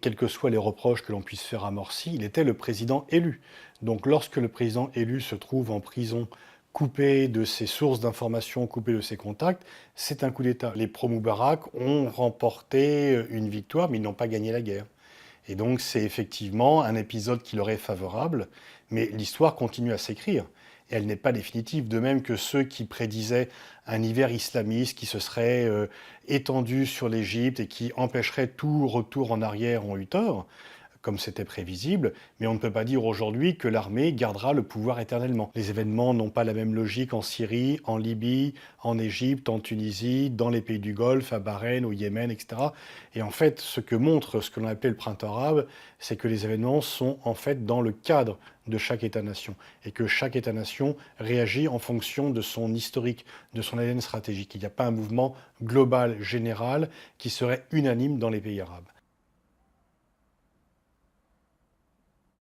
quels que soient les reproches que l'on puisse faire à Morsi, il était le président élu. Donc lorsque le président élu se trouve en prison, coupé de ses sources d'information, coupé de ses contacts, c'est un coup d'État. Les pro-Moubarak ont remporté une victoire, mais ils n'ont pas gagné la guerre. Et donc c'est effectivement un épisode qui leur est favorable, mais l'histoire continue à s'écrire. Et elle n'est pas définitive, de même que ceux qui prédisaient un hiver islamiste qui se serait étendu sur l'Égypte et qui empêcherait tout retour en arrière ont eu tort, comme c'était prévisible, mais on ne peut pas dire aujourd'hui que l'armée gardera le pouvoir éternellement. Les événements n'ont pas la même logique en Syrie, en Libye, en Égypte, en Tunisie, dans les pays du Golfe, à Bahreïn, au Yémen, etc. Et en fait, ce que montre ce que l'on appelle le printemps arabe, c'est que les événements sont en fait dans le cadre de chaque État-nation et que chaque État-nation réagit en fonction de son historique, de son ADN stratégique. Il n'y a pas un mouvement global, général, qui serait unanime dans les pays arabes.